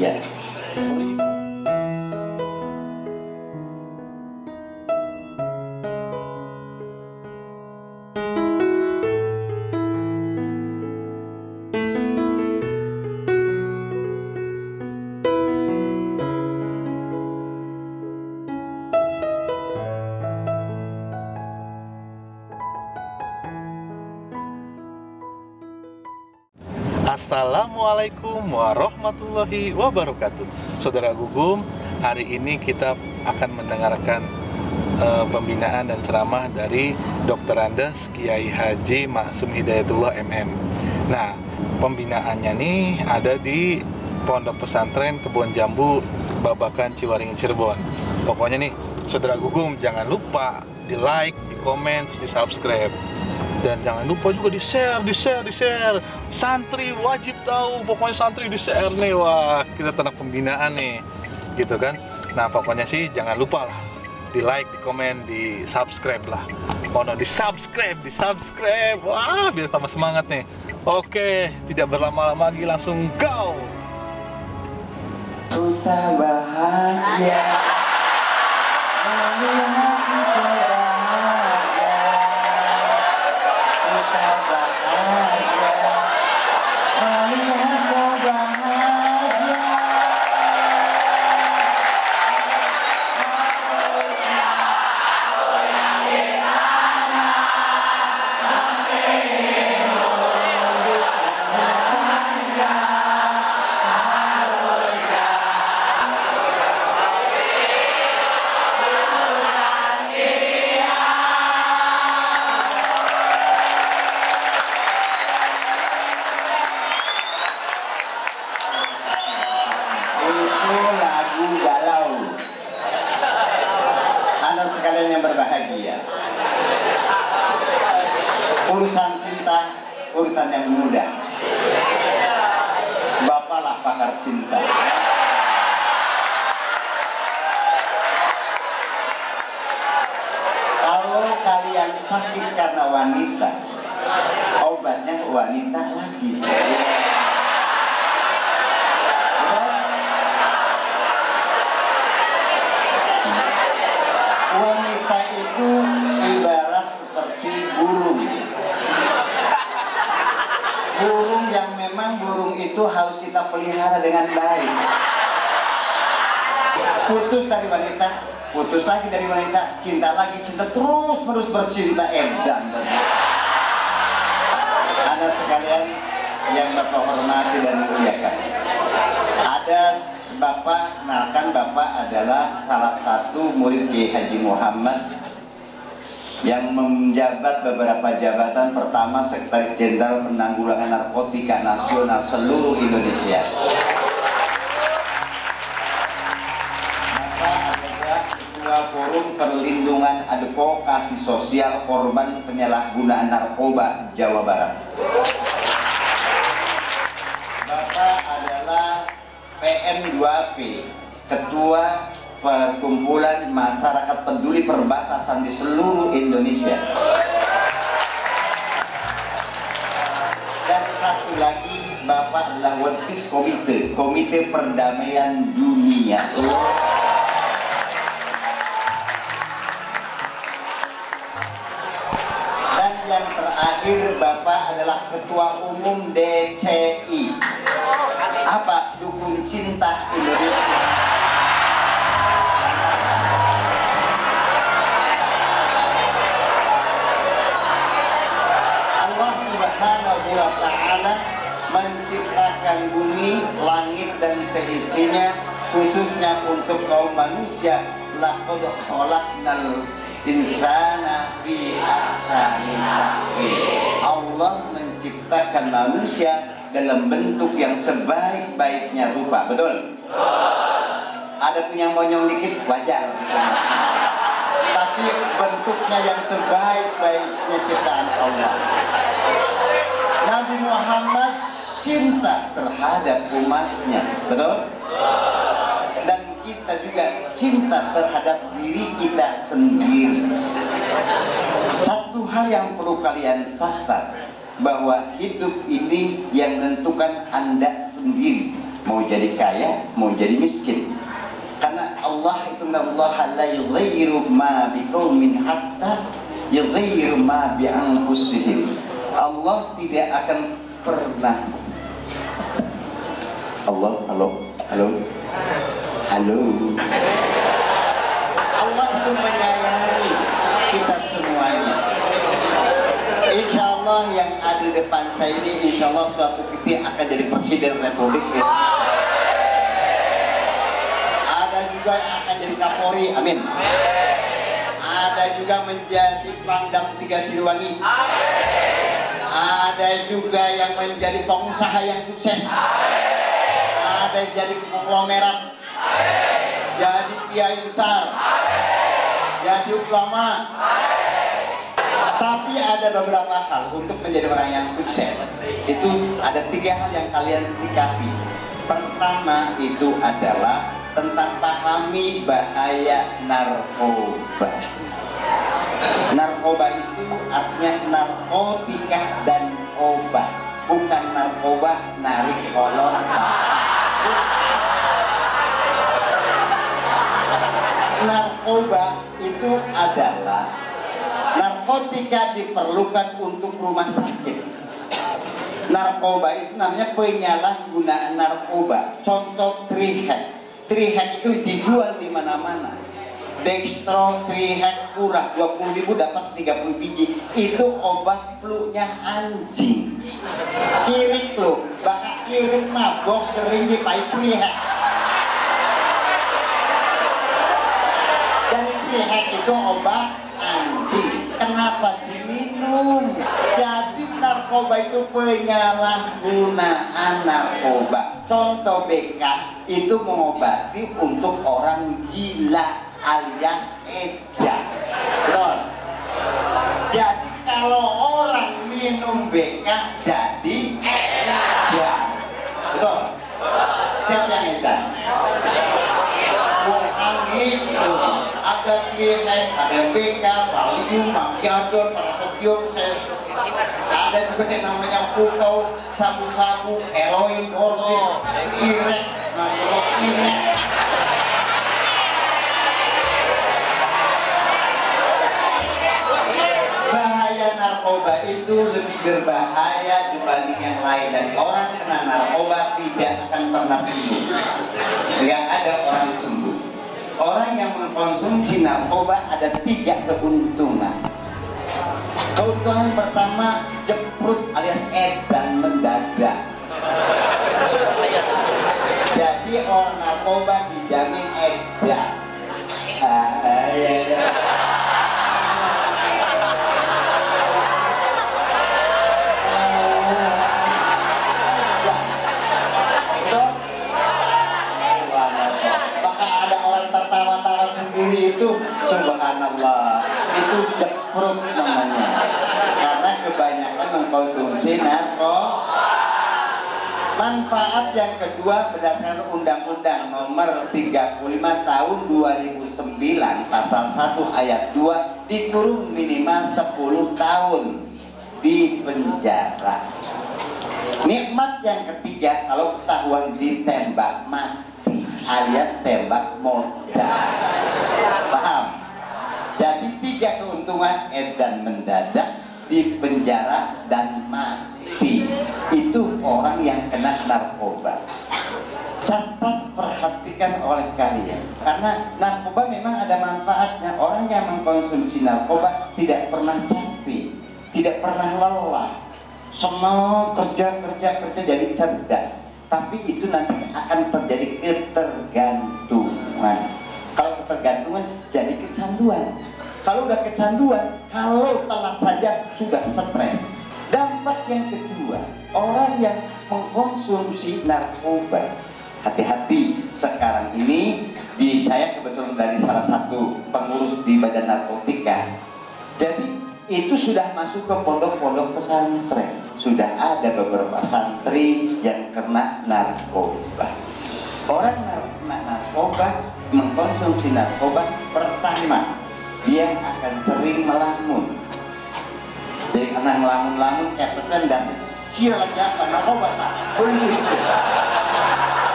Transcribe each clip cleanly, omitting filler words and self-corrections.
bahagia. Assalamualaikum warahmatullahi wabarakatuh. Saudara Gugum, hari ini kita akan mendengarkan pembinaan dan ceramah dari Dr. Andes Kiai Haji Maksum Hidayatullah MM. Nah, pembinaannya nih ada di Pondok Pesantren Kebon Jambu, Babakan, Ciwaringin, Cirebon. Pokoknya nih, Saudara Gugum, jangan lupa di like, di komen, terus di subscribe. Dan jangan lupa juga di share. Santri wajib tahu, pokoknya santri di share nih. Wah, kita tentang pembinaan nih, gitu kan. Nah, pokoknya sih jangan lupa lah, di like, di komen, di subscribe lah. Oh no, di subscribe. Wah, biar tambah semangat nih. Oke, tidak berlama-lama lagi, langsung go. Kita bahagia melihat kita bahagia. Kita bahagia melihat kau bahagia. Itu lagu galau. Anda sekalian yang berbahagia. Urusan cinta, urusan yang mudah. Bapaklah pakar cinta. Kalau kalian sakit karena wanita, obatnya wanita lagi. Wanita itu ibarat seperti burung. Burung yang memang burung itu harus kita pelihara dengan baik. Putus dari wanita, putus lagi dari wanita, cinta lagi, cinta terus menerus bercinta, edan. Anda sekalian yang Bapak hormati dan muliakan. Ada Bapak, kenalkan Bapak adalah salah satu murid Kiai Haji Muhammad yang menjabat beberapa jabatan. Pertama, Sekretaris Jenderal Penanggulangan Narkotika Nasional seluruh Indonesia. Bapak adalah Ketua Forum Perlindungan Advokasi Sosial Korban Penyalahgunaan Narkoba Jawa Barat. Bapak adalah PM2P, Ketua Perkumpulan Masyarakat Peduli Perbatasan di seluruh Indonesia. Dan satu lagi, Bapak adalah World Peace Committee, Komite Perdamaian Dunia. Dan yang terakhir, Bapak adalah Ketua Umum DCI. Apa? Dukun Cinta Indonesia. Allah Subhanahu wa ta'ala menciptakan bumi, langit dan seisinya khususnya untuk kaum manusia. Laqad khalaqnal insana fi ahsani taqwim. Allah menciptakan manusia dalam bentuk yang sebaik-baiknya rupa, betul? Ada punya monyong dikit, wajar. Tapi bentuknya yang sebaik-baiknya ciptaan Allah. Nabi Muhammad cinta terhadap umatnya, betul? Dan kita juga cinta terhadap diri kita sendiri. Satu hal yang perlu kalian sadar, bahwa hidup ini yang menentukan Anda sendiri. mau jadi kaya, mau jadi miskin. Karena Allah itu Allah la yughayyiru ma biqaumin hatta yughayyiru ma bi anfusihim. Allah tidak akan pernah. Allah, halo. Allah itu menyayangi kita semuanya. Insya Allah yang ada di depan saya ini, insya Allah suatu ketika akan jadi presiden Republik Indonesia. Ada juga yang akan jadi Kapolri, amin. Ada juga menjadi Pangdam 3 Siliwangi. Ada juga yang menjadi pengusaha yang sukses. Ada yang jadi konglomerat. Jadi kiai besar. Jadi ulama. Tapi ada beberapa hal untuk menjadi orang yang sukses. Itu ada 3 hal yang kalian sikapi. Pertama itu adalah tentang pahami bahaya narkoba. Narkoba itu artinya narkotika dan obat, bukan narkoba narik kolor. Narkoba itu adalah narkotika diperlukan untuk rumah sakit. Narkoba itu namanya penyalahgunaan narkoba. Contoh trihead. Trihead itu dijual di mana-mana. Dextro trihead murah 20.000 dapat 30 biji. Itu obat flu-nya anjing. Kirik loh, bakal kirik mabok kering di pai trihead. Dan trihead itu obat anjing. Kenapa diminum? Jadi narkoba itu penyalahgunaan narkoba. Contoh BK itu mengobati untuk orang gila alias edan. Betul. Jadi kalau orang minum BK jadi edan. Betul. Siapa yang edan? Bukan itu. Ada trihead, ada BK, Valium, Magnesium, Paracetamol, ada juga yang namanya pukau, sabu-sabu, heroin, morfin, irek, nasokinnya. Bahaya narkoba itu lebih berbahaya dibanding yang lain, dan orang kena narkoba tidak akan pernah sembuh. Tidak ada orang sembuh. Orang yang mengkonsumsi narkoba ada 3 keuntungan. Keuntungan pertama, jeprut alias edan mendadak. Jadi orang narkoba dijamin edan. Itu subhanallah, itu jeprut namanya, karena kebanyakan mengkonsumsi narkoba. Manfaat yang kedua berdasarkan Undang-Undang Nomor 35 Tahun 2009 Pasal 1 Ayat 2 dikurung minimal 10 tahun di penjara. Nikmat yang ketiga, kalau ketahuan ditembak mati alias tembak modal. Paham? Jadi 3 keuntungan, edan mendadak, di penjara, dan mati. Itu orang yang kena narkoba. Catat, perhatikan oleh kalian, karena narkoba memang ada manfaatnya. Orang yang mengkonsumsi narkoba tidak pernah capek, tidak pernah lelah, semua kerja jadi cerdas. Tapi itu nanti akan terjadi ketergantungan. Kalau ketergantungan jadi kecanduan. Kalau udah kecanduan, kalau telat saja sudah stres. Dampak yang kedua, orang yang mengkonsumsi narkoba, hati-hati. Sekarang ini saya kebetulan dari salah satu pengurus di Badan Narkotika. Jadi itu sudah masuk ke pondok-pondok pesantren. Sudah ada beberapa santri yang kena narkoba. Orang kena narkoba, mengkonsumsi narkoba, pertama dia akan sering melamun. Jadi karena ngelamun-lamun, tekan dasar kira lagi apa narkoba tak?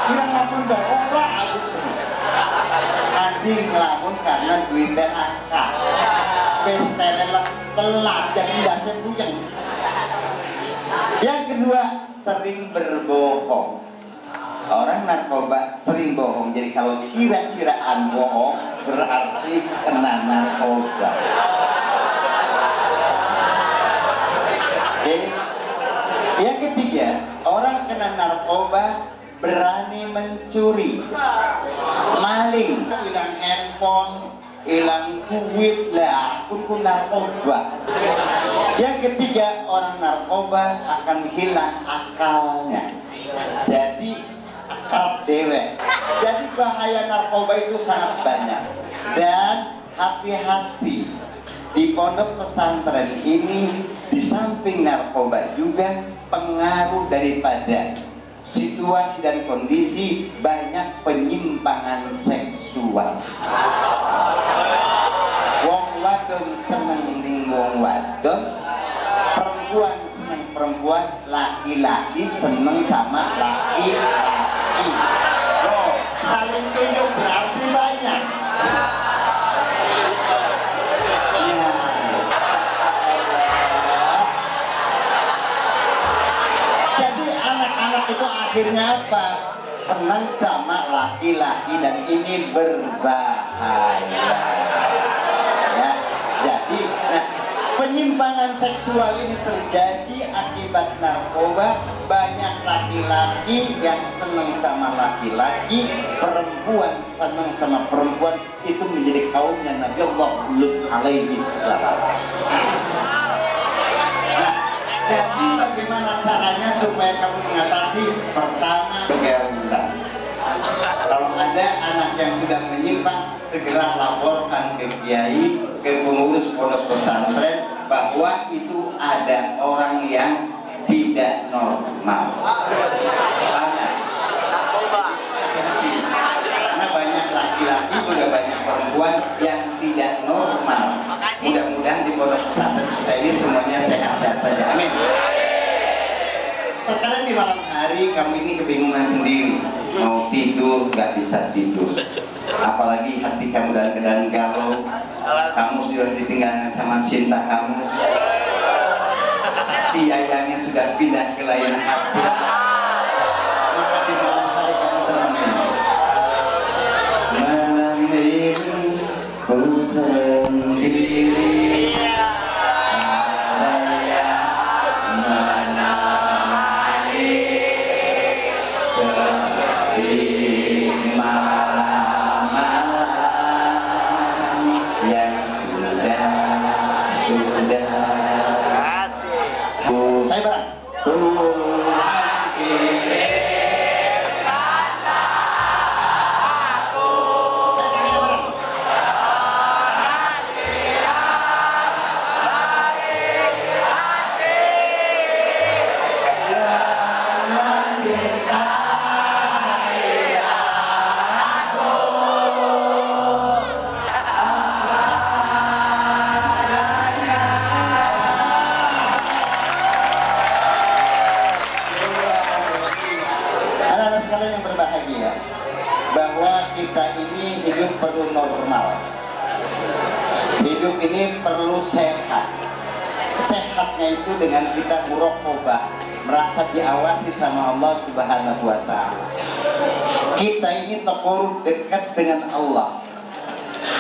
Itu ora aku. Anjing ngelamun karena duitnya akal. Pestele telat jadi ndase puyeng. Yang kedua, sering berbohong. Orang narkoba sering bohong. Jadi kalau sira-siraan bohong berarti kena narkoba. Oke. Yang ketiga, orang kena narkoba berani mencuri, maling, hilang handphone, hilang duit lah, pun narkoba. Yang ketiga, orang narkoba akan hilang akalnya. Jadi akal dewek. Jadi bahaya narkoba itu sangat banyak. Dan hati-hati, di pondok pesantren ini di samping narkoba juga pengaruh daripada situasi dan kondisi banyak penyimpangan seksual. Wong wadon seneng ning wong wadon, perempuan seneng perempuan, laki-laki seneng sama laki-laki. Loh, saling tunjuk berarti banyak. Jadi anak-anak itu akhirnya apa? Senang sama laki-laki dan ini berbahaya. Ya, jadi penyimpangan seksual ini terjadi akibat narkoba. Banyak laki-laki yang senang sama laki-laki, perempuan senang sama perempuan. Itu menjadi kaumnya Nabi Allah Lut alaihi salam. Jadi bagaimana caranya supaya kamu mengatasi? Pertama, gaulan. Kalau ada anak yang sudah menyimpang, segera laporkan ke kiai, ke pengurus pondok pesantren bahwa itu ada orang yang tidak normal. Banyak. Karena banyak laki-laki juga banyak perempuan yang tidak normal. Mudah-mudahan di pondok pesantren kita ini semuanya sehat-sehat saja. Amin. Terkadang di malam hari kamu ini kebingungan sendiri, mau tidur nggak bisa tidur, apalagi hati kamu dalam keadaan galau, kamu sudah ditinggalkan sama cinta kamu, si ayahnya sudah pindah ke lain hati, maka di malam hari kamu tenang. Malam ini ku sendiri. Saya barang. Anak-anak sekalian yang berbahagia, bahwa kita ini hidup perlu normal. Hidup ini perlu sehat. Sehatnya itu dengan kita muraqabah, merasa diawasi sama Allah Subhanahu wa taala. Kita ini taqarrub dekat dengan Allah.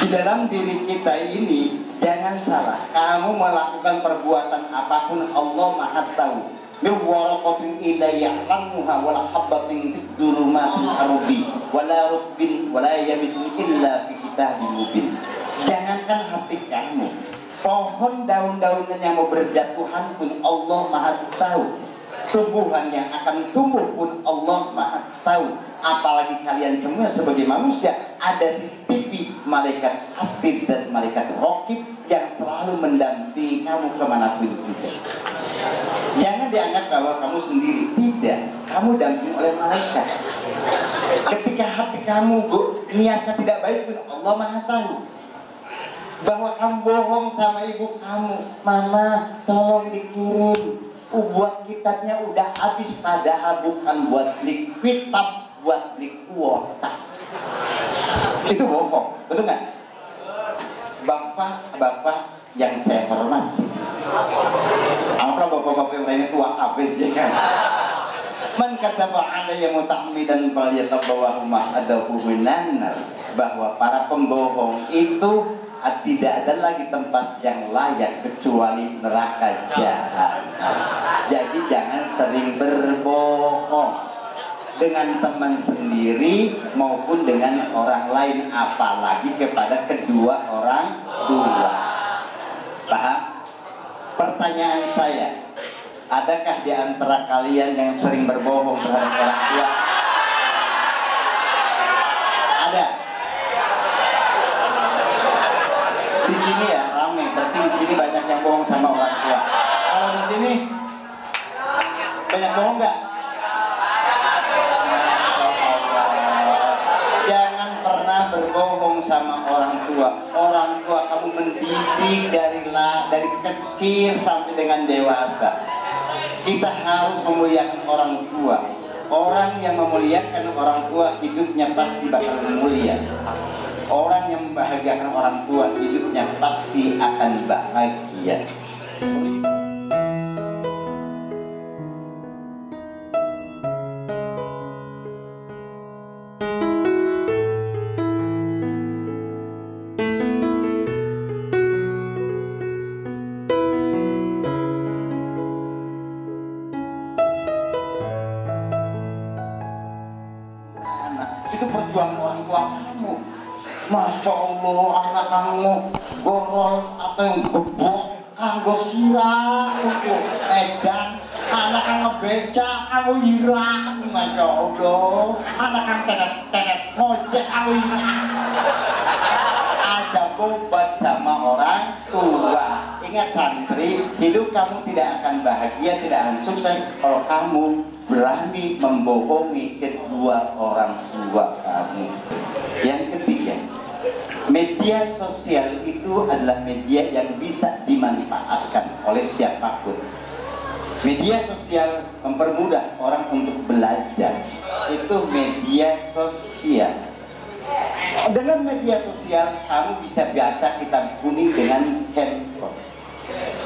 Di dalam diri kita ini jangan salah, kamu melakukan perbuatan apapun Allah Maha tahu. Min waraqatin illa ya'lamuha wala habbatin fid dhulumatil ardi wala rutbin wala yabisin illa fi kitabim mubin. Jangankan hati kamu, pohon daun-daunan yang mau berjatuhan pun Allah Maha tahu. Tumbuhan yang akan tumbuh pun Allah Maha tahu. Apalagi kalian semua sebagai manusia, ada CCTV, malaikat atid dan malaikat raqib yang selalu mendampingi kamu kemanapun juga. Jangan dianggap bahwa kamu sendiri. Tidak, kamu dampingi oleh malaikat. Ketika hati kamu niatnya tidak baik pun Allah Maha tahu. Bahwa kamu bohong sama ibu kamu, mama tolong dikirim, buat kitabnya udah habis, padahal bukan buat kitab buat beli kuota. Itu bohong, betul nggak? Bapak-bapak yang saya hormati, apa bapak-bapak yang lainnya tua kabeh ya kan? Man kataba alayya muta'ammidan falyatabawwahu maq'adahu minan nar, bahwa para pembohong itu tidak ada lagi tempat yang layak kecuali neraka jahanam. Jadi jangan sering berbohong dengan teman sendiri maupun dengan orang lain, apalagi kepada kedua orang tua. Paham? Pertanyaan saya, adakah di antara kalian yang sering berbohong terhadap orang tua? Ada? Di sini ya ramai, berarti di sini banyak yang bohong sama orang tua. Kalau di sini banyak bohong nggak? Jangan pernah berbohong sama orang tua. Orang tua kamu mendidik dari kecil sampai dengan dewasa. Kita harus memuliakan orang tua. Orang yang memuliakan orang tua hidupnya pasti bakal mulia. Orang yang membahagiakan orang tua hidupnya pasti akan bahagia. Itu perjuangan orang tua kamu. Masya Allah, anak kamu gorol atau yang gebok kanggo sirah itu edan, anak kamu becak kamu irah. Masya Allah, anak kamu tenet ngojek kamu irah. Ada beban sama orang tua. Ingat santri, hidup kamu tidak akan bahagia, tidak akan sukses kalau kamu berani membohongi kedua orang tua kamu. Yang ketiga, media sosial itu adalah media yang bisa dimanfaatkan oleh siapapun. Media sosial mempermudah orang untuk belajar. Itu media sosial. Dengan media sosial, kamu bisa baca kitab kuning dengan handphone.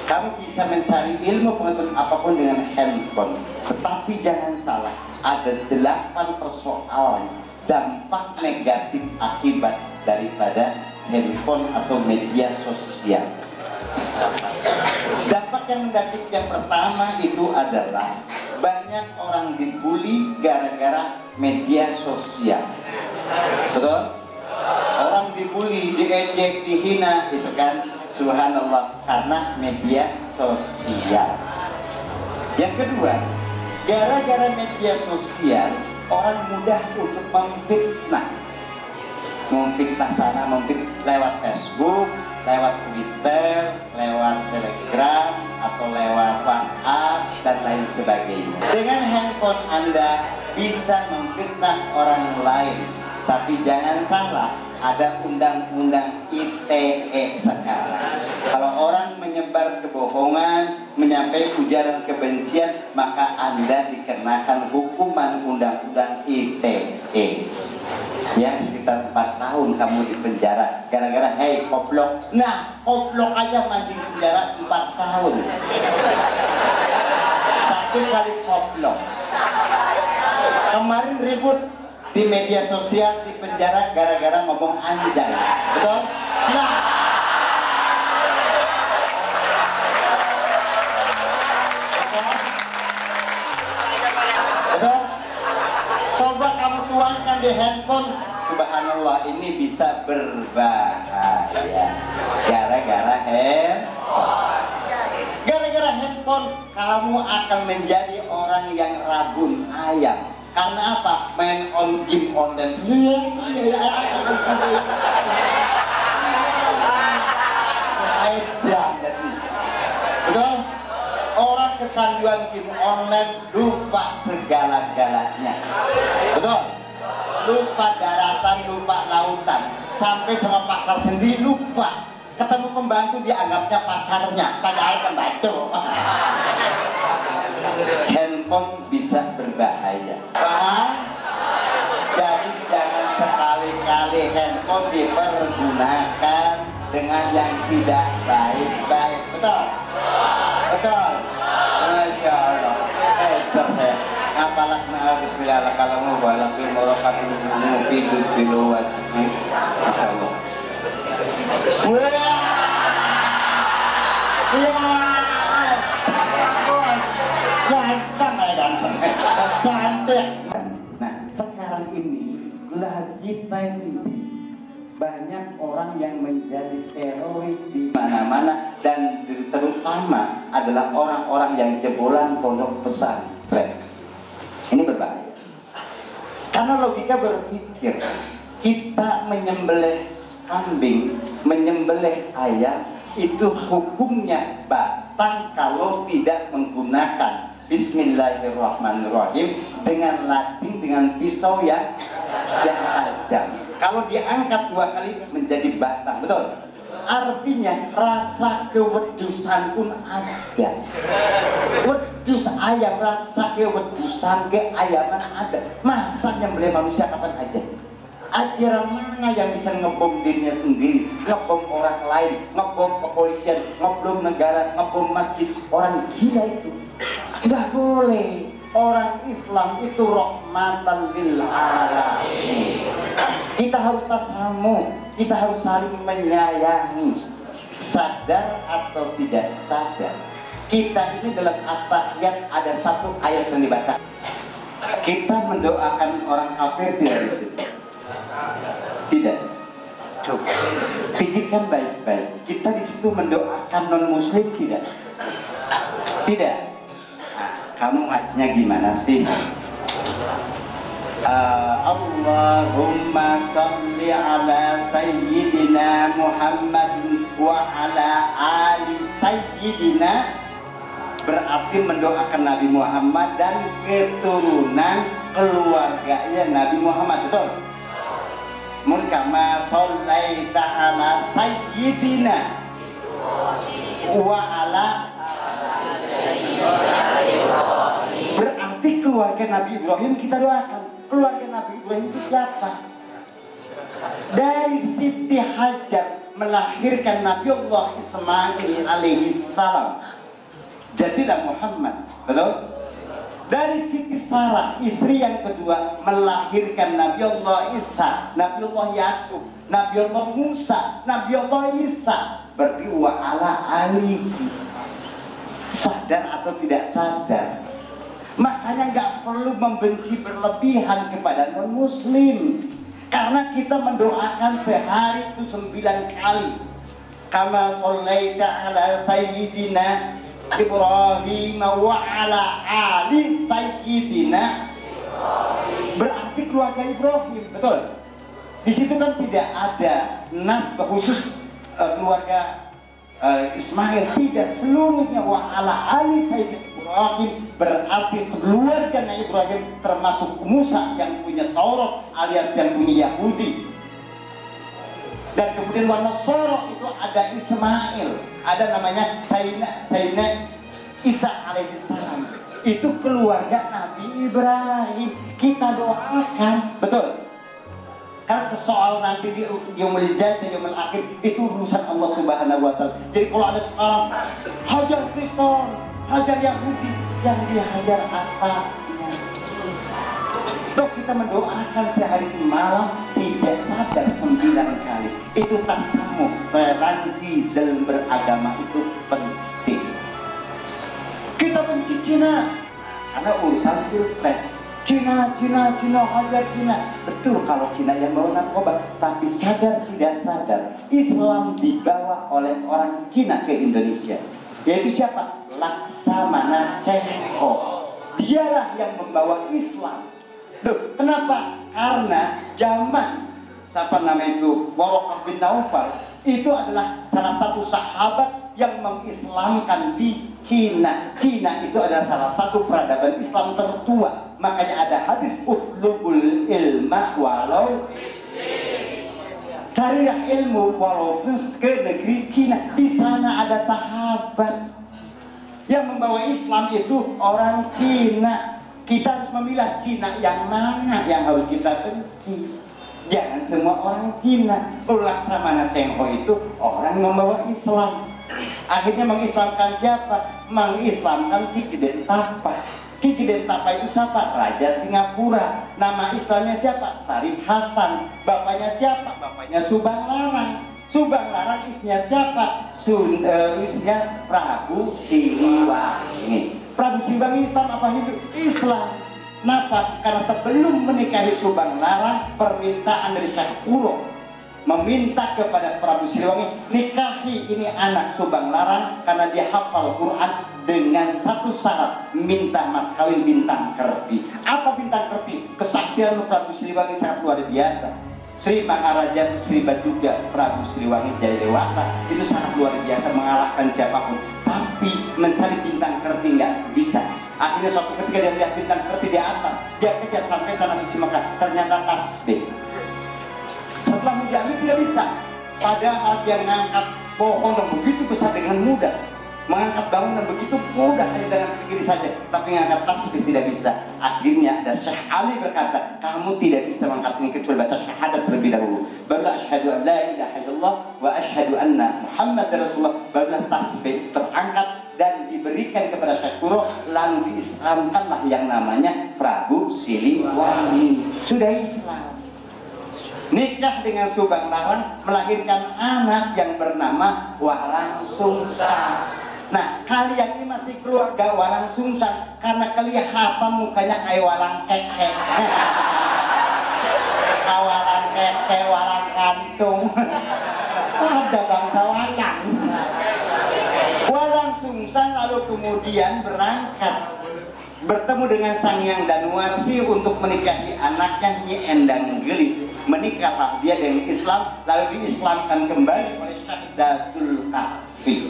Kamu bisa mencari ilmu pengetahuan apapun dengan handphone. Tetapi jangan salah, ada 8 persoalan dampak negatif akibat daripada handphone atau media sosial. Dampak yang negatif yang pertama itu adalah banyak orang dibully gara-gara media sosial. Betul? Orang dibully, diejek, dihina, itu kan, subhanallah, karena media sosial. Yang kedua, gara-gara media sosial, orang mudah untuk memfitnah. Memfitnah sana, memfitnah lewat Facebook, lewat Twitter, lewat Telegram, atau lewat WhatsApp, dan lain sebagainya. Dengan handphone Anda bisa memfitnah orang lain. Tapi jangan salah, ada undang-undang ITE sekarang. Kalau orang menyebar kebohongan, menyampaikan ujaran kebencian, maka Anda dikenakan hukuman undang-undang ITE. Ya, sekitar 4 tahun kamu di penjara gara-gara hei koplok. Nah, koplok aja mancing penjara 4 tahun. 1 kali koplok. Kemarin ribut di media sosial, di penjara gara-gara ngomong anjay. Betul? Nah, betul? Coba kamu tuangkan di handphone. Subhanallah, ini bisa berbahaya gara-gara handphone. Gara-gara handphone kamu akan menjadi orang yang rabun ayam. Karena apa? Main on game online. Betul? Orang kecanduan game online lupa segala-galanya. Betul? Lupa daratan, lupa lautan. Sampai sama pacar sendiri lupa. Ketemu pembantu dianggapnya pacarnya, padahal pembantu. Handphone bisa berbahaya. Paham? kali-kali handphone dipergunakan dengan yang tidak baik-baik. Betul? Betul? Masya Allah. Hebat saya. Apalah bismillahirrahmanirrahim walaupun merokatun mufidun biluat. Masya Allah. Ganteng. Cantik. Nah, sekarang ini lagi trending. Banyak orang yang menjadi teroris di mana-mana dan terutama adalah orang-orang yang jebolan pondok pesantren. Ini berbahaya. Karena logika berpikir kita menyembelih kambing, menyembelih ayam itu hukumnya batal kalau tidak menggunakan Bismillahirrahmanirrahim dengan lading, dengan pisau yang tajam. Kalau diangkat 2 kali menjadi batang, betul? Artinya rasa kewedusan pun ada. Wedus ayam, rasa kewedusan, keayaman ada. Masa nyembelih manusia kapan aja? Ajaran mana yang bisa ngebom dirinya sendiri, ngebom orang lain, ngebom kepolisian, ngebom negara, ngebom masjid? Orang gila itu. Nggak boleh. Orang Islam itu rahmatan lil alamin. Kita harus tasamu, kita harus saling menyayangi. Sadar atau tidak sadar, kita ini dalam at-tahiyat ada satu ayat yang dibaca. Kita mendoakan orang kafir tidak di situ. Tidak. Coba pikirkan baik-baik. Kita di situ mendoakan non-muslim tidak? Tidak. Nah, kamu ngajinya gimana sih? Allahumma salli ala sayyidina Muhammad wa ala ali sayyidina, berarti mendoakan Nabi Muhammad dan keturunan keluarganya Nabi Muhammad, betul? Mun kama shallaita ala sayyidina wa ala, berarti keluarga Nabi Ibrahim kita doakan. Keluarga Nabi Ibrahim itu siapa? Dari Siti Hajar melahirkan Nabi Allah Ismail alaihi salam, jadilah Muhammad, betul? Dari Siti Sarah, istri yang kedua, melahirkan Nabi Allah Isa, Nabi Allah Yakub, Nabi Allah Musa, Nabi Allah Isa. Berarti wa ala alihi. Sadar atau tidak sadar? Makanya nggak perlu membenci berlebihan kepada non-muslim, karena kita mendoakan sehari itu 9 kali. Kama shallaita ala sayyidina Ibrahim wa ala ali sayyidina, berarti keluarga Ibrahim, betul? Di situ kan tidak ada nas khusus keluarga Ismail, tidak, seluruhnya wa ala ali sayyidina Ibrahim, berarti keluarga Nabi Ibrahim termasuk Musa yang punya Taurat alias yang punya Yahudi. Dan kemudian wa Nasara itu ada Ismail, ada namanya Sayyidina Isa alaihi salam. Itu keluarga Nabi Ibrahim. Kita doakan, betul? Karena soal nanti di yaumul jannah, yaumul akhir itu urusan Allah Subhanahu wa taala. Jadi kalau ada sekarang hajar Kristen, hajar Yahudi, yang dihajar apa? Dok, kita mendoakan sehari semalam tidak sadar 9 kali. Itu tasamu, toleransi dalam beragama itu penting. Kita benci Cina karena urusan pilpres. Cina, hajar Cina. Betul kalau Cina yang bawa narkoba, tapi sadar tidak sadar Islam dibawa oleh orang Cina ke Indonesia. Yaitu siapa? Laksamana Cengho. Dialah yang membawa Islam. Loh, kenapa? Karena zaman siapa namanya itu Waraqah bin Naufal itu adalah salah satu sahabat yang mengislamkan di Cina. Cina itu adalah salah satu peradaban Islam tertua. Makanya ada hadis utlubul ilma walau, carilah ilmu walaupun ke negeri Cina. Di sana ada sahabat yang membawa Islam itu orang Cina. Kita harus memilah Cina yang mana yang harus kita benci. Jangan semua orang Cina. Laksamana Cheng Ho itu orang membawa Islam. Akhirnya mengislamkan siapa? Mengislamkan Ki Geden Tapa. Ki Geden Tapa itu siapa? Raja Singapura. Nama Islamnya siapa? Sarif Hasan. Bapaknya siapa? Bapaknya Subang Larang. Subang Larang istrinya siapa? Istrinya Prabu Siliwangi. Prabu Siliwangi Islam apa Hindu? Islam. Kenapa? Karena sebelum menikahi Subang Larang, permintaan dari Syekh Kuro meminta kepada Prabu Siliwangi, nikahi ini anak Subang Larang karena dia hafal Quran dengan satu syarat, minta mas kawin bintang kerpi. Apa bintang kerpi? Kesaktian Prabu Siliwangi sangat luar biasa. Sri Maharaja Sri Baduga Prabu Siliwangi Jaya Dewata itu sangat luar biasa, mengalahkan siapapun. Tapi mencari bintang kerti nggak bisa. Akhirnya suatu ketika dia melihat bintang kerti di atas, dia kejar sampai tanah suci Mekah, ternyata tasbih. Setelah menjalani tidak bisa. Padahal dia mengangkat pohon yang begitu besar dengan mudah, mengangkat bangunan begitu mudah hanya dengan kaki saja, tapi mengangkat tasbih tidak bisa. Akhirnya ada Syekh Ali berkata, kamu tidak bisa mengangkat ini kecuali baca syahadat terlebih dahulu. Barulah asyhadu an la ilaha illallah wa asyhadu anna Muhammadar Rasulullah. Barulah tasbih terangkat dan diberikan kepada Syekh Kuro, lalu diislamkanlah yang namanya Prabu Siliwangi. Sudah Islam. Nikah dengan Subang Larang, melahirkan anak yang bernama Walang Sungsang. Nah, kalian ini masih keluarga Walang Sungsang karena kelihatan mukanya kayak walang keke. Walang keke, walang kantung. Ada bangsa walang. Walang Sungsang lalu kemudian berangkat bertemu dengan Sang Hyang Danuarsi untuk menikahi anaknya Nyi Endang Gelis. Menikahlah dia dengan Islam, lalu diislamkan kembali oleh Syekh Datul Kahfi.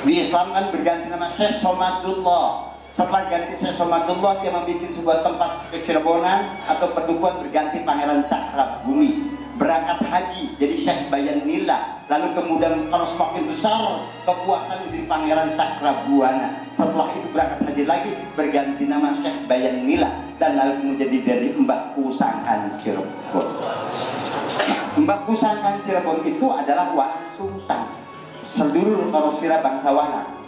Diislamkan berganti nama Syekh Somadullah. Setelah ganti Syekh Somadullah, dia membuat sebuah tempat kecirebonan atau pedukuhan berganti Pangeran Cakrabumi. Berangkat haji jadi Syekh Bayan Nila, lalu kemudian kalau semakin besar kepuasan menjadi Pangeran Cakrabuana. Setelah itu berangkat haji lagi berganti nama Syekh Bayan Nila, dan lalu kemudian dari Mbah Kusangkan Cirebon. Mbah Kusangkan Cirebon itu adalah Walang Sungsang, sedulur Karosira bangsa Walang.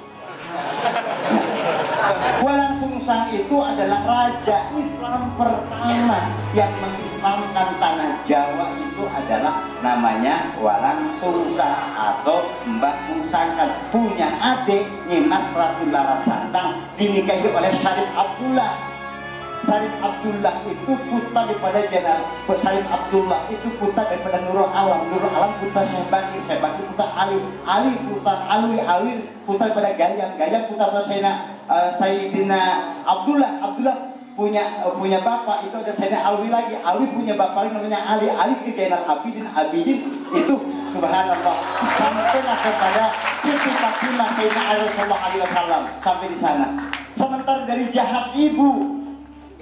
Walang Sungsang itu adalah raja Islam pertama yang mengislamkan tanah Jawa. Itu adalah namanya Walang Sungsang atau Mbah Kusangkan. Punya adik Nyimas Ratu Larasantang, dinikahi oleh Syarif Abdullah. Syarif Abdullah itu putra daripada Jenderal Syarif Abdullah itu putra daripada Nurul Alam. Nurul Alam putra Syekh Bakir, Syekh Bakir putra Ali, Ali putra Alwi, Alwi putra daripada Gayam, Gayam putra daripada Sayyidina Abdullah. Abdullah punya bapak itu ada Sayyidina Alwi lagi, Alwi punya bapak lagi namanya Ali, Ali ke Zainal Abidin, Abidin itu subhanallah sampailah kepada Siti Fatimah Sayyidina Ali sallallahu alaihi wasallam sampai di sana. Sementara dari jahat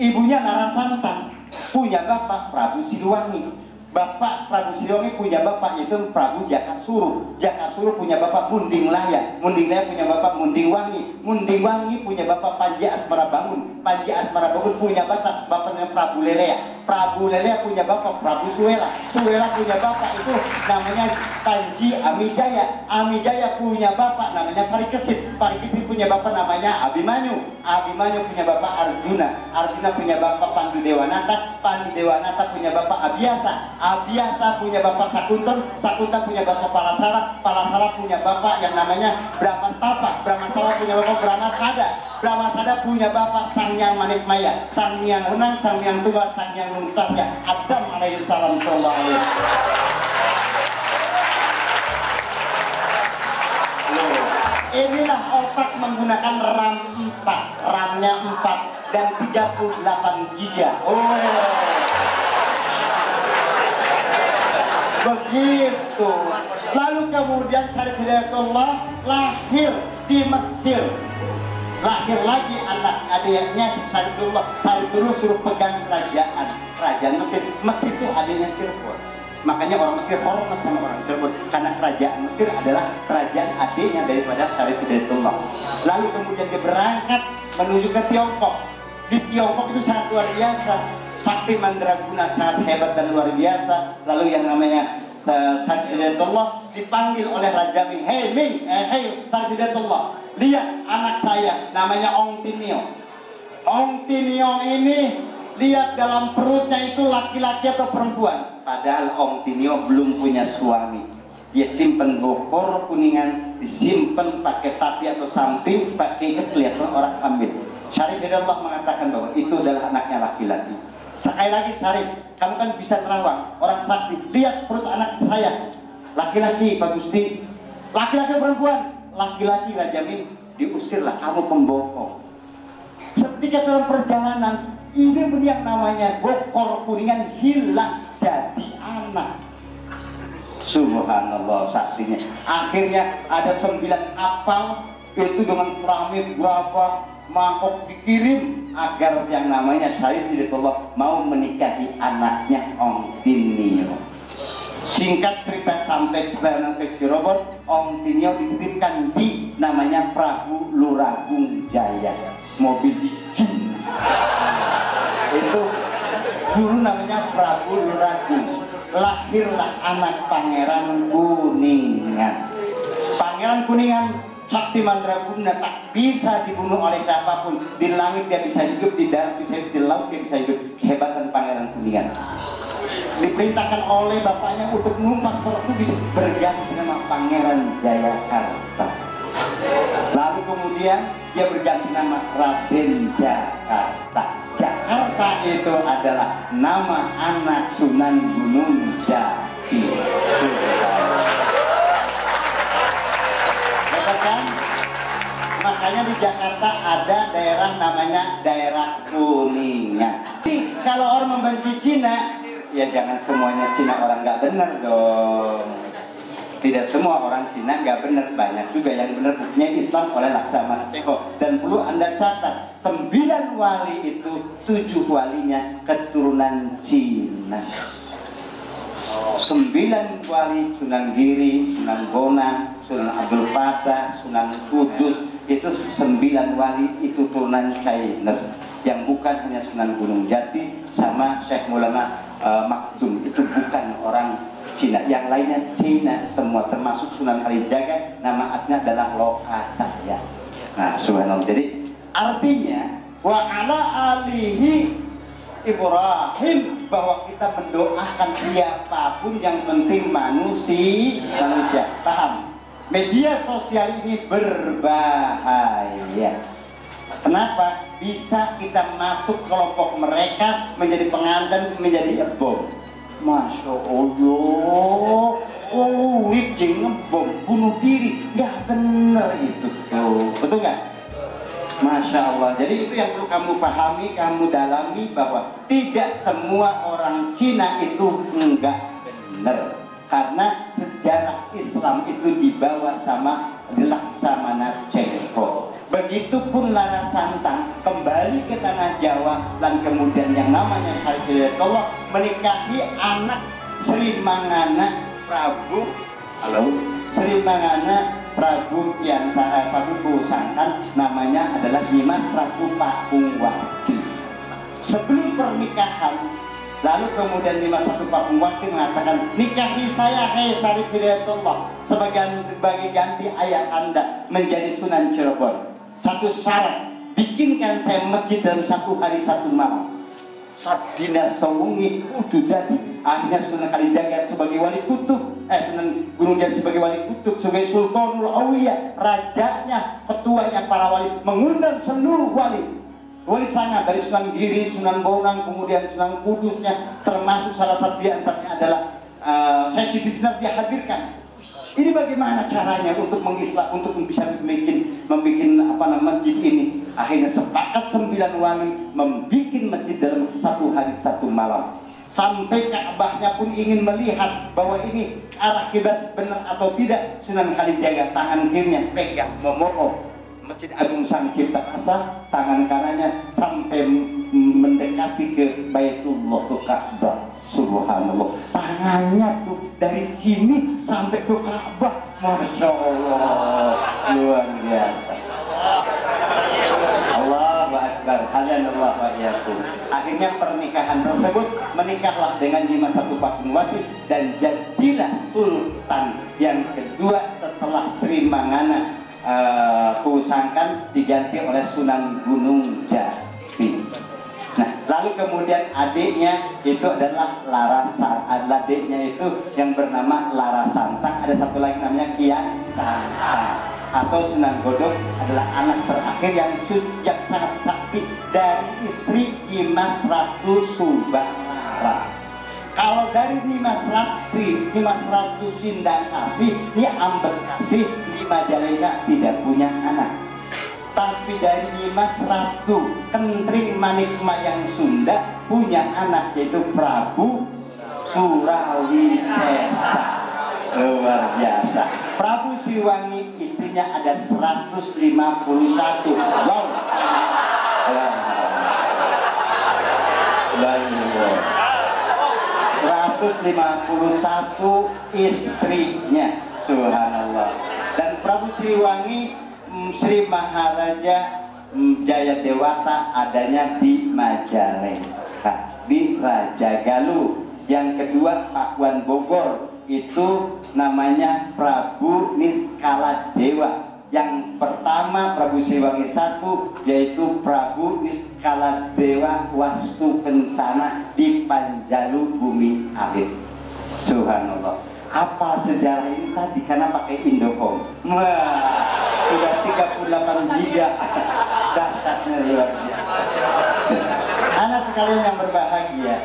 ibunya Larasantang punya bapak Prabu Siliwangi. Bapak Prabu Siliwangi punya bapak itu Prabu Jakasuru. Jakasuru punya bapak Munding Laya. Munding Laya punya bapak Munding Wangi. Munding Wangi punya bapak Panji Asmara Bangun. Panji Asmara Bangun punya bapaknya Prabu Lelea. Prabu Lelea punya bapak Prabu Suwela. Suwela punya bapak itu namanya Panji Amijaya. Amijaya punya bapak namanya Parikesit. Parikesit punya bapak namanya Abimanyu. Abimanyu punya bapak Arjuna. Arjuna punya bapak Pandu Dewanata. Pandu Dewanata punya bapak Abiasa. Abiasa punya bapak Sakunten. Sakunten punya bapak Palasara. Palasara punya bapak yang namanya Brahmastapa. Brahmastapa punya bapak Brahmasada. Brahmasada punya bapak Sang Hyang Manikmaya. Sang Hyang Renang, Sang Hyang Tunggal, Sang Hyang Nuncatnya Adam alaihi salam sallallahu alaihi wasallam. Inilah otak menggunakan RAM 4. RAM-nya 4 dan 38 giga. Begitu. Lalu kemudian Syarif Hidayatullah lahir di Mesir. Lahir lagi anak adiknya Syarifullah. Syarifullah suruh pegang kerajaan Mesir. Mesir itu adiknya Cirebon. Makanya orang Mesir hormat sama orang Cirebon karena kerajaan Mesir adalah kerajaan adiknya daripada Syarif Hidayatullah. Lalu kemudian dia berangkat menuju ke Tiongkok. Di Tiongkok itu sangat luar biasa. sakti mandraguna sangat hebat dan luar biasa. Lalu yang namanya Sarfidatullah dipanggil oleh Raja Ming, hei Ming, hei Sarfidatullah, lihat anak saya namanya Ong Tinio. Ong Tinio ini lihat dalam perutnya itu laki-laki atau perempuan. Padahal Ong Tinio belum punya suami. Dia simpen bokor kuningan, disimpan pakai tapi atau samping, pakai kelihatan orang hamil. Syarif Hidayatullah mengatakan bahwa itu adalah anaknya laki-laki. Sekali lagi Syarif, kamu kan bisa terawang, orang sakti, lihat perut anak saya, laki-laki Pak Gusti, laki-laki perempuan, laki-laki Raja Ming, diusirlah, kamu pembohong. Seketika dalam perjalanan, ini yang namanya bokor kuningan hilang jadi anak. Subhanallah saksinya. Akhirnya ada 9 kapal itu dengan keramik berapa mangkok dikirim agar yang namanya Syarif Hidayatullah mau menikahi anaknya Ong Tinio. Singkat cerita sampai ke Cirebon, Ong Tinio dititipkan di namanya Prabu Luragung Jaya, mobil jin. Itu dulu namanya Prabu Luragung. Lahirlah anak Pangeran Kuningan. Pangeran Kuningan sakti mandraguna, tak bisa dibunuh oleh siapapun. Di langit dia bisa hidup, di darat bisa hidup, di laut dia bisa hidup. Kehebatan Pangeran Kuningan. Diperintahkan oleh bapaknya untuk menumpas perut bisa berganti nama Pangeran Jayakarta. Lalu kemudian dia berganti nama Raden Jakarta. Jakarta itu adalah nama anak Sunan Gunung Jati. Kan? Makanya di Jakarta ada daerah namanya daerah Kuningan. Jadi, kalau orang membenci Cina, ya jangan semuanya Cina orang nggak benar dong. Tidak semua orang Cina nggak benar, banyak juga yang benar. Buktinya Islam oleh Laksamana Ceko. Dan perlu Anda catat, 9 wali itu 7 walinya keturunan Cina. 9 wali, Sunan Giri, Sunan Bonang, Sunan Abdul Fatah, Sunan Kudus, itu 9 wali itu turunan Chinese. Yang bukan hanya Sunan Gunung Jati sama Syekh Maulana Maktum, itu bukan orang Cina. Yang lainnya Cina semua, termasuk Sunan Kalijaga, nama aslinya adalah Lokacaya. Nah, subhanallah. Jadi artinya wa ala alihi Ibrahim, bahwa kita mendoakan siapapun yang penting manusia. Paham? Media sosial ini berbahaya. Kenapa? Bisa kita masuk kelompok mereka, menjadi pengantin, menjadi bom. Masya Allah, urip ngebom, bunuh diri, nggak bener itu. Betul nggak? Masya Allah. Jadi itu yang perlu kamu pahami, kamu dalami, bahwa tidak semua orang Cina itu enggak benar. Karena sejarah Islam itu dibawa sama Laksamana Ceko. Begitupun Lara Santang kembali ke tanah Jawa, dan kemudian yang namanya Syarif Hidayatullah menikahi anak Sri Mangana Prabu. Halo, Sri Mangana Prabu yang Prabu Sangkan, namanya adalah Nyimas Ratu Pakungwati. Sebelum pernikahan, lalu kemudian Nyimas Ratu Pakungwati mengatakan, nikahi saya, hei Syarif Hidayatullah, sebagai ganti ayah Anda menjadi Sunan Cirebon. Satu syarat, bikinkan saya masjid dalam 1 hari 1 malam. Sadina Sawengi kudu jadi. Akhirnya Sunan Kalijaga sebagai wali kutub, Sunan Gunung Jati sebagai wali kutub, sebagai Sultanul Auliya, rajanya, ketuanya para wali, mengundang seluruh wali Sanga dari Sunan Giri, Sunan Bonang, kemudian Sunan Kudusnya, termasuk salah satu di antaranya adalah Syekh Siti Jenar dia hadirkan. Ini bagaimana caranya untuk mengislah, untuk bisa membuat masjid ini. Akhirnya sepakat 9 wali membuat masjid dalam 1 hari 1 malam. Sampai Ka'bahnya pun ingin melihat bahwa ini arah kiblat benar atau tidak. Sunan Kalijaga tangan kirinya pegang memotong Masjid Agung Sang Cipta Rasa, tangan kanannya sampai mendekati ke Baitullah, ke Ka'bah. Subhanallah, tangannya tuh dari sini sampai ke Ka'bah. Masya Allah, luar biasa. Allahu Akbar. akbar. Hadanallahu wa iyyakum. Akhirnya pernikahan tersebut menikahlah dengan Nyimas Satu Pakunuwati dan jadilah sultan yang kedua setelah Sri Mangana Kusangkan diganti oleh Sunan Gunung Jati. Nah, lalu kemudian adiknya itu adalah adiknya itu yang bernama Larasantang. Ada satu lagi namanya Kiai Santang atau Sunan Godok adalah anak terakhir yang sangat sakti dari istri Nyimas Ratu Subanglarang. Kalau dari Nyimas Ratu Sindang Kasih, dia Ambek Kasih di Majalengka tidak punya anak. Tapi dari Nyimas Ratu Kentring Manikmayang Sunda punya anak yaitu Prabu Surawisesa. Luar biasa. Prabu Siliwangi istrinya ada 151. Wow. 151 istrinya, subhanallah. Dan Prabu Siliwangi Sri Maharaja Jayadewata adanya di Majalengka, di Raja Galuh. Yang kedua Pakuan Bogor itu namanya Prabu Niskala Dewa. Yang pertama Prabu Siliwangi I yaitu Prabu Niskala Dewa Wastu Kencana di Panjalu Bumi Alit. Subhanallah. Apa sejarah ini tadi karena pakai Indocom. Wah, sudah 38 giga. Dahsyatnya luar biasa. Anak sekalian yang berbahagia,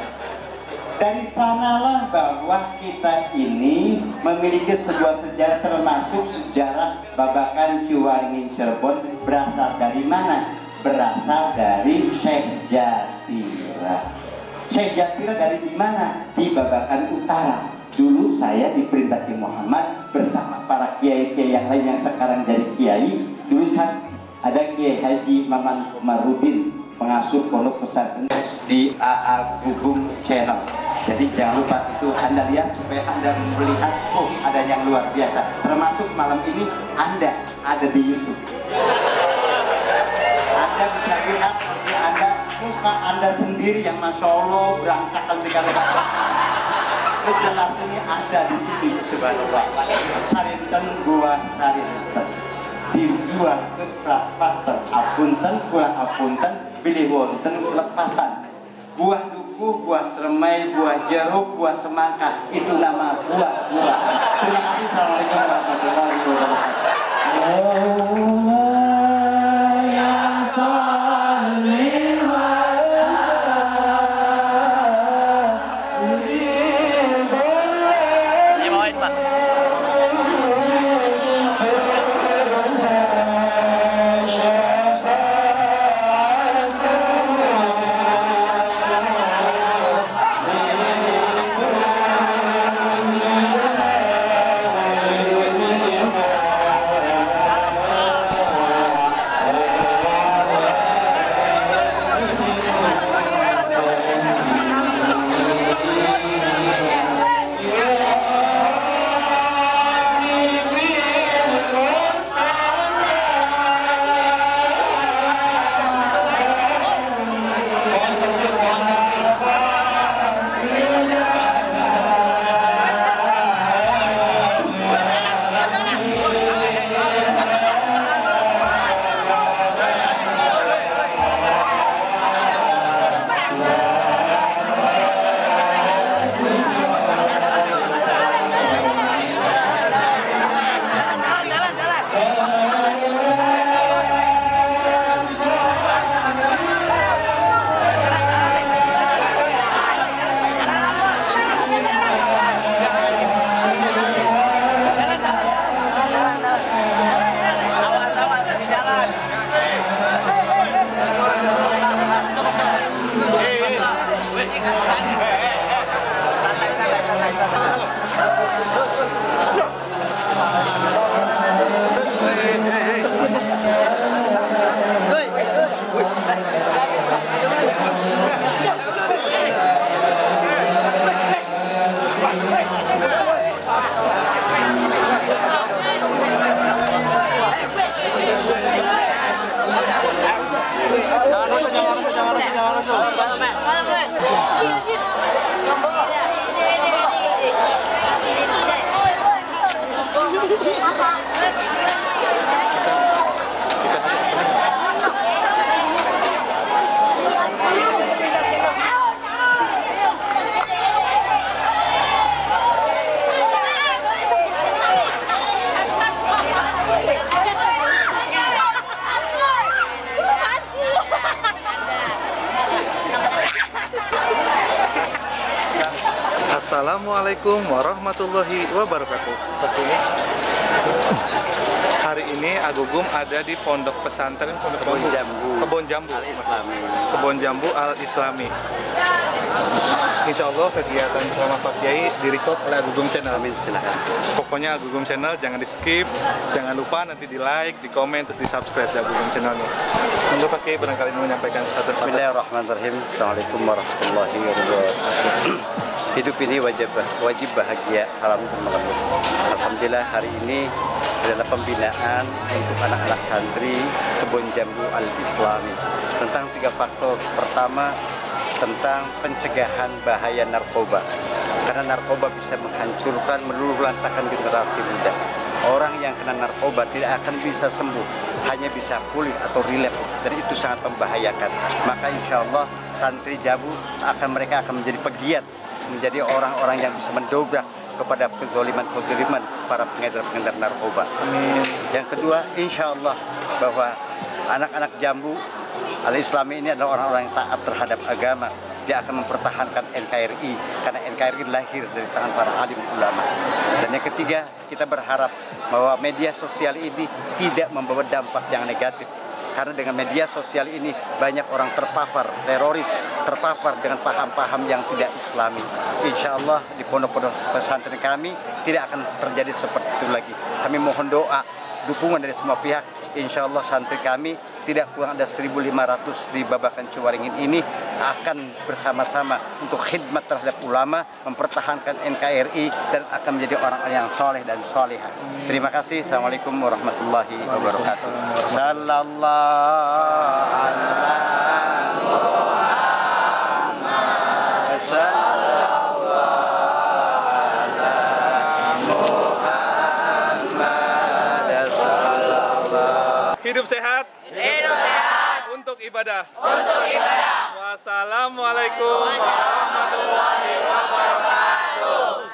dari sanalah bahwa kita ini memiliki sebuah sejarah, termasuk sejarah Babakan Ciwaringin Cirebon. Berasal dari mana? Berasal dari Syekh Jatira. Syekh Jatira dari mana? Di Babakan Utara. Dulu saya diperintah Ki Muhammad bersama para kiai-kiai yang lain yang sekarang jadi kiai. Dulu ada Kiai Haji Maman Komarudin, pengasuh pondok pesantren di AA Gugum Channel. Jadi jangan lupa itu Anda lihat supaya Anda melihat, oh ada yang luar biasa. Termasuk malam ini Anda ada di YouTube. Anda bisa lihat muka Anda sendiri yang Masya Allah berangsakan segala macam. Jelas ini ada di sini, subhanallah. Sarinten gua sarinten dijual ke prapatan apunten kula apunten bilih wonten lepatan. Buah duku, buah seremai, buah jeruk, buah semangka, itu nama buah-buahan. Terima kasih. Assalamualaikum warahmatullahi wabarakatuh. Jangan Assalamualaikum warahmatullahi wabarakatuh. Hari ini Agugum ada di Pondok Pesantren Kebon Jambu Al Islami. Insya Allah kegiatan bersama Pak Kiai direkod oleh Agugum Channel. Amin, silakan. Pokoknya Agugum Channel jangan di skip, jangan lupa nanti di like, di komen, terus di subscribe di Agugum Channelnya. Monggo Pak Kiai barangkali mau menyampaikan satu. Bismillahirrahmanirrahim. Assalamualaikum warahmatullahi wabarakatuh. Hidup ini wajib bahagia, haram dan melembut. Alhamdulillah hari ini adalah pembinaan untuk anak-anak santri Kebon Jambu Al Islami tentang 3 faktor. Pertama, tentang pencegahan bahaya narkoba. Karena narkoba bisa menghancurkan, meluluh lantakan generasi muda. Orang yang kena narkoba tidak akan bisa sembuh, hanya bisa pulih atau relapse, dan itu sangat membahayakan. Maka insya Allah santri Jambu mereka akan menjadi pegiat, menjadi orang-orang yang bisa mendobrak kepada kezaliman para pengedar-pengedar narkoba. Amin. Yang kedua, insya Allah bahwa anak-anak Jambu Al-Islami ini adalah orang-orang yang taat terhadap agama. Dia akan mempertahankan NKRI karena NKRI lahir dari tangan para alim ulama. Dan yang ketiga, kita berharap bahwa media sosial ini tidak membawa dampak yang negatif. Karena dengan media sosial ini banyak orang terpapar, teroris, terpapar dengan paham-paham yang tidak islami. Insya Allah di pondok-pondok pesantren kami tidak akan terjadi seperti itu lagi. Kami mohon doa, dukungan dari semua pihak. Insya Allah santri kami tidak kurang ada 1.500 di Babakan Ciwaringin ini akan bersama-sama untuk khidmat terhadap ulama, mempertahankan NKRI, dan akan menjadi orang yang soleh dan solehah. Terima kasih. Assalamualaikum warahmatullahi wabarakatuh. Sallallahu alaihi Hidup sehat. Untuk ibadah. Wassalamualaikum warahmatullahi wabarakatuh.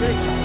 wabarakatuh.